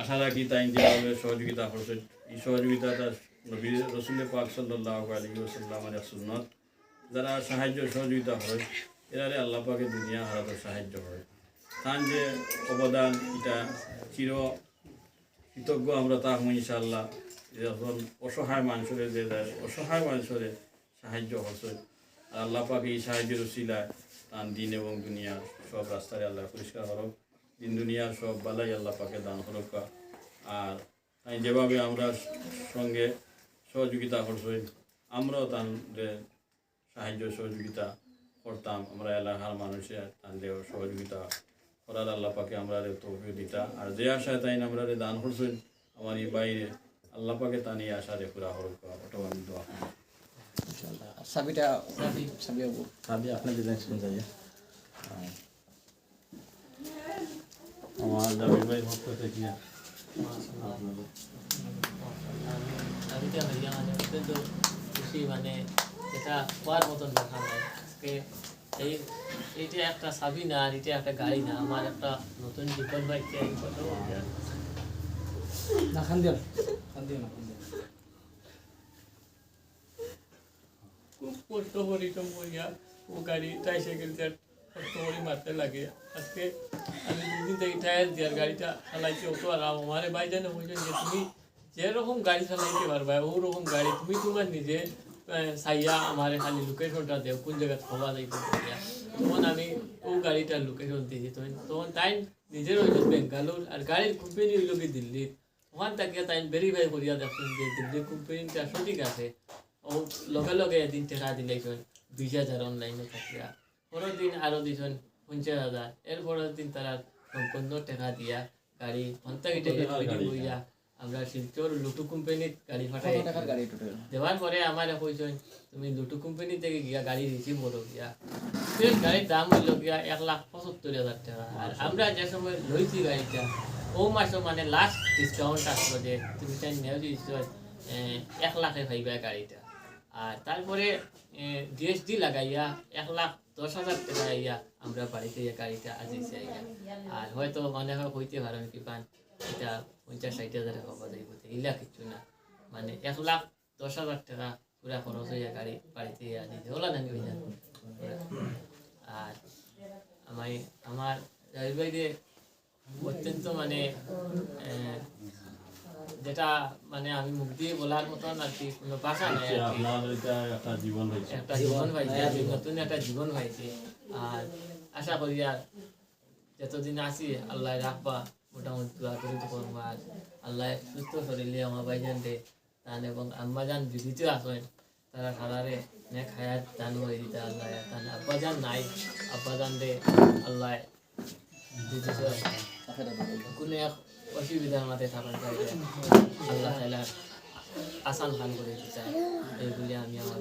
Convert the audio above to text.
আশা রাখি তাই যেভাবে সহযোগিতা করছে এই সহযোগিতাটা নবী রসুল পাক সাল্লাল্লাহু আলাইহি ওয়াসাল্লামের সুন্নাত যারা সাহায্য সহযোগিতা হয় এরারে আল্লাহ পাকে দুনিয়া হারাতে সাহায্য হয় তার যে অবদান এটা চির কৃতজ্ঞ আমরা তা হই ইনশাআল্লাহ যখন অসহায় মানুষের যে যায় অসহায় মানুষের সাহায্য হচ্ছে আর আল্লাহ পাকে এই সাহায্যের উসিলায় তার দিন এবং দুনিয়ার সব রাস্তায় আল্লাহ পরিষ্কার হরক দিন দুনিয়ার সব বালাই আল্লাহ পাকে দান হরক আর তাই যেভাবে আমরা সঙ্গে সহযোগিতা করছি আমরাও তাদের সাহায্য সহযোগিতা করতাম আমরা এলাকার মানুষের তাদের সহযোগিতা করার আল্লাহ পাকে আমরা তৌফিক দিতা আর যে আশায় তাই আমরা দান করছেন আমার এই বাইরে আল্লাহ পাকে তা নিয়ে আশা পুরা হরক ওটাও আমি দোয়া সাবিটা সাবি আপনি দিলেন শুনে যাইয়া আমার দাবি ভাই পক্ষ থেকে খুশি মানে এটা হওয়ার মতন দেখা নাই আজকে এইটা একটা সাবি না আর এটা একটা গাড়ি না আমার একটা নতুন জীবন বাইক না খান দিও খুব কষ্ট পরিশ্রম করিয়া ও গাড়ি ট্রাইসাইকেলটা কষ্ট করে মারতে লাগে আজকে আমি দুদিন থেকে টায়ার দেওয়ার গাড়িটা চালাইতে অত আরাম আমার ভাই জানে বলছেন যে তুমি যেরকম গাড়ি চালাইতে পারবা ওরকম গাড়ি তুমি তোমার নিজে চাইয়া আমার খালি লোকেশনটা দেও কোন জায়গায় হওয়া যাইতে তখন আমি ও গাড়িটার লোকেশন দিয়েছি তখন তাই নিজের হইল বেঙ্গালোর আর গাড়ির কোম্পানি হইল কি দিল্লি ওখান থেকে তাই ভেরিফাই করিয়া দেখুন যে দিল্লির কোম্পানিটা সঠিক আছে ও লগে লগে এদিন টাকা দিলেছেন 20,000 অনলাইনে থাকিয়া পরের দিন আরও দিয়েছেন 50,000 এর পরের দিন তারা সম্পূর্ণ টাকা দিয়া গাড়ি ঘন্টাকিটা হইয়া আমরা শিলচর লুটু কোম্পানির গাড়ি পাঠাই দেওয়ার পরে আমার কইছেন তুমি লুটু কোম্পানি থেকে গিয়া গাড়ি রিসিভ করো গিয়া গাড়ির দাম হইল গিয়া 1,75,000 টাকা আর আমরা যে সময় লইছি গাড়িটা ও মাসে মানে লাস্ট ডিসকাউন্ট আসলো যে তুমি তাই নেও দিয়েছ 1 লাখে পাইবা গাড়িটা আর তারপরে জিএসটি লাগাইয়া 1,10,000 টাকা আইয়া আমরা বাড়িতে গাড়িটা আজিয়েছি আইয়া আর হয়তো মনে হয় হইতে পারেন কি পান এটা 50-60,000 টাকা পাওয়া যাইব এগুলা কিছু না মানে 1,10,000 টাকা পুরা খরচ হইয়া গাড়ি বাড়িতে আজিয়েছে ওলা নাকি হয়ে যান আর আমার বাইরে অত্যন্ত মানে যেটা মানে আমি মুখ দিয়ে বলার মতন আর কি কোনো ভাষা নাই একটা জীবন পাইছে নতুন একটা জীবন পাইছে আর আশা করি আর যতদিন আছি আল্লাহ রাখবা মোটামুটি দোয়া করে করবো আর আল্লাহ সুস্থ শরীরে আমার ভাইজান দে তান এবং আম্মাজান জীবিত আসেন তারা সারারে নেক হায়াত দান করে দিতে আল্লাহ তান আব্বাজান নাই আব্বাজান দে আল্লাহ দিতেছে কোনো এক অসুবিধার মাঝে থাকার চাইলে আল্লাহ তাআলা আসান খান করে দিতে চাই এইগুলি আমি আমার